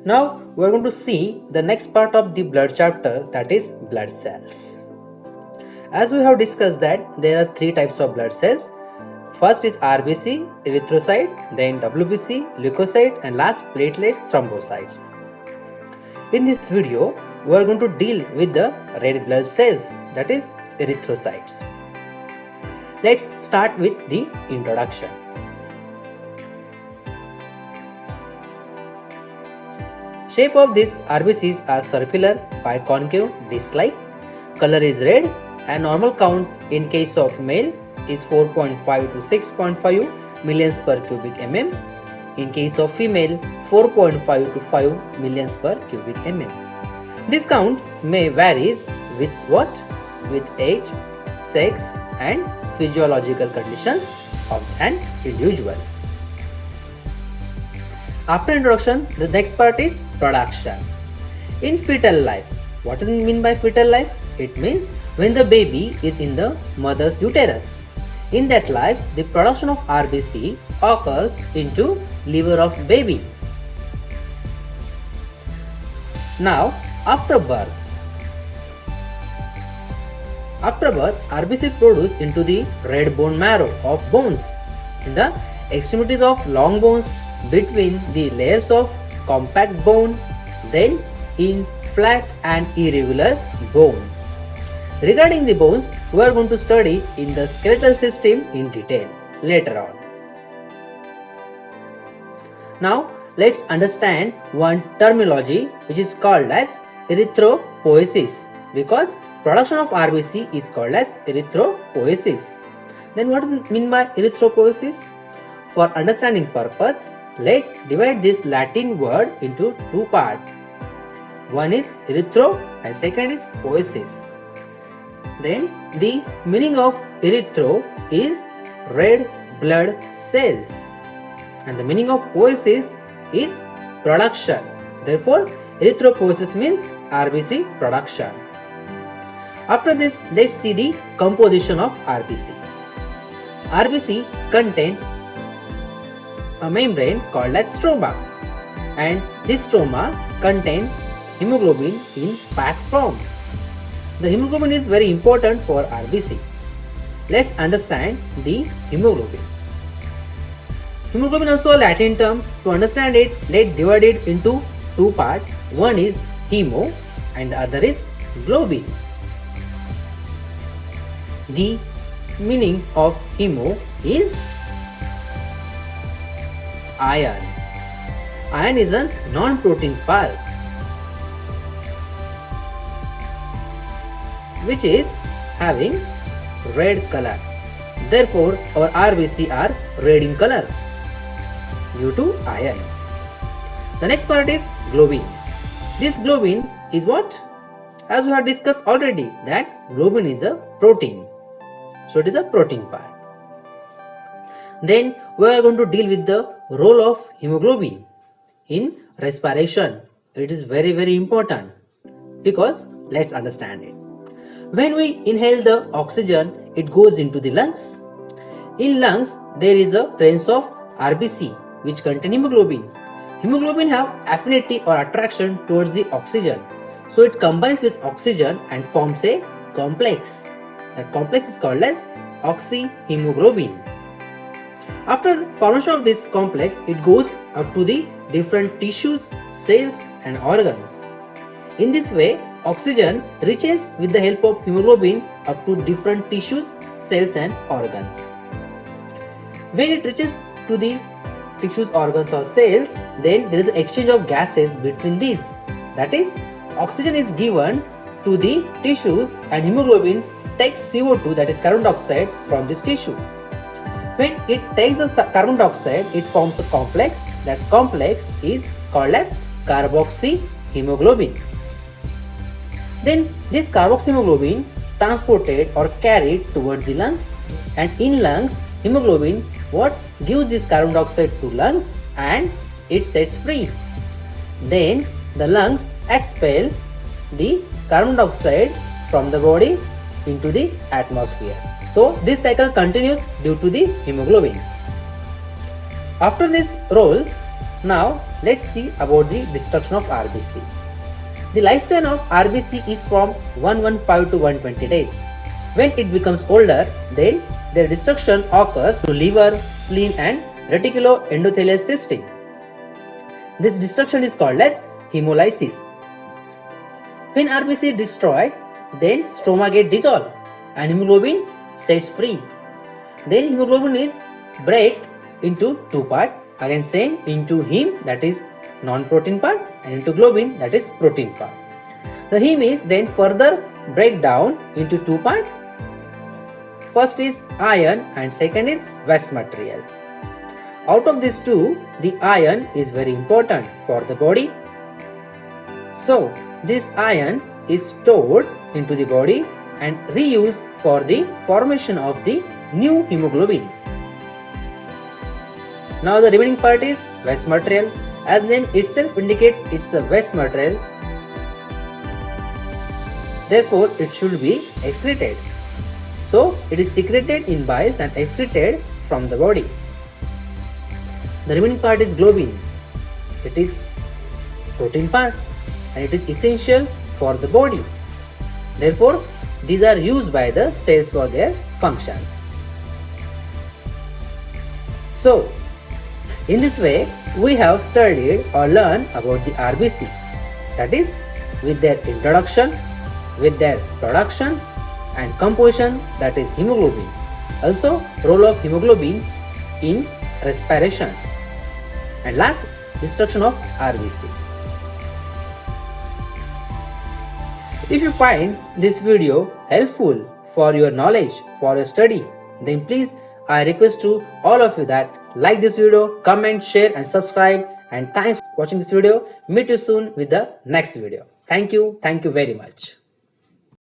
Now we are going to see the next part of the blood chapter, that is blood cells. As we have discussed that there are three types of blood cells. First is RBC, erythrocyte, then WBC, leukocyte, and last platelet thrombocytes. In this video, we are going to deal with the red blood cells, that is erythrocytes. Let's start with the introduction. Shape of these RBCs are circular, biconcave, disc-like. Color is red, and normal count in case of male is 4.5 to 6.5 millions per cubic mm. In case of female, 4.5 to 5 millions per cubic mm. This count may varies with what? With age, sex, and physiological conditions of an individual. After introduction, the next part is production. In fetal life, what does it mean by fetal life? It means when the baby is in the mother's uterus. In that life, the production of RBC occurs into liver of baby. Now, after birth, RBC produced into the red bone marrow of bones, in the extremities of long bones, between the layers of compact bone, then in flat and irregular bones. Regarding the bones, we are going to study in the skeletal system in detail later on. Now, let's understand one terminology which is called as erythropoiesis, because production of RBC is called as erythropoiesis. Then what does it mean by erythropoiesis? For understanding purpose, let's divide this Latin word into two parts. One is erythro and second is poiesis. Then the meaning of erythro is red blood cells, and the meaning of poiesis is production. Therefore, erythropoiesis means RBC production. After this, let's see the composition of RBC. RBC contain a membrane called as stroma, and this stroma contain hemoglobin in packed form. The hemoglobin is very important for RBC. Let's understand the hemoglobin. Hemoglobin also a Latin term. To understand it, let's divide it into two parts. One is hemo and the other is globin. The meaning of hemo is iron. Iron is a non-protein part which is having red color. Therefore, our RBC are red in color due to iron. The next part is globin. This globin is what? As we have discussed already, that globin is a protein. So it is a protein part. Then we are going to deal with the role of hemoglobin in respiration. It is very, very important, because let's understand it. When we inhale the oxygen, it goes into the lungs. In lungs, there is a presence of RBC which contain hemoglobin. Hemoglobin have affinity or attraction towards the oxygen. So it combines with oxygen and forms a complex. That complex is called as oxyhemoglobin. After the formation of this complex, it goes up to the different tissues, cells and organs. In this way, oxygen reaches with the help of hemoglobin up to different tissues, cells and organs. When it reaches to the tissues, organs or cells, then there is an exchange of gases between these. That is, oxygen is given to the tissues and hemoglobin takes CO2, that is carbon dioxide, from this tissue. When it takes the carbon dioxide, it forms a complex. That complex is called as carboxyhemoglobin. Then this carboxyhemoglobin transported or carried towards the lungs, and in lungs, hemoglobin what gives this carbon dioxide to lungs and it sets free. Then the lungs expel the carbon dioxide from the body into the atmosphere. So this cycle continues due to the hemoglobin. After this role, now let's see about the destruction of RBC. The lifespan of RBC is from 115 to 120 days. When it becomes older, then their destruction occurs to liver, spleen and reticuloendothelial system. This destruction is called as hemolysis. When RBC is destroyed, then stroma get dissolved and hemoglobin sets free. Then hemoglobin is break into two parts, again same, into heme, that is non-protein part, and into globin, that is protein part. The heme is then further break down into two parts. First is iron and second is waste material. Out of these two, the iron is very important for the body. So this iron is stored into the body and reused for the formation of the new hemoglobin. Now the remaining part is waste material. As name itself indicates, it's a waste material. Therefore, it should be excreted. So it is secreted in bile and excreted from the body. The remaining part is globin. It is protein part and it is essential for the body. Therefore, these are used by the cells for their functions. So, in this way, we have studied or learned about the RBC. That is, with their introduction, with their production and composition, that is hemoglobin. Also, role of hemoglobin in respiration. And last, destruction of RBC. If you find this video helpful for your knowledge, for your study, then please I request to all of you that like this video, comment, share and subscribe, and thanks for watching this video. Meet you soon with the next video. Thank you very much.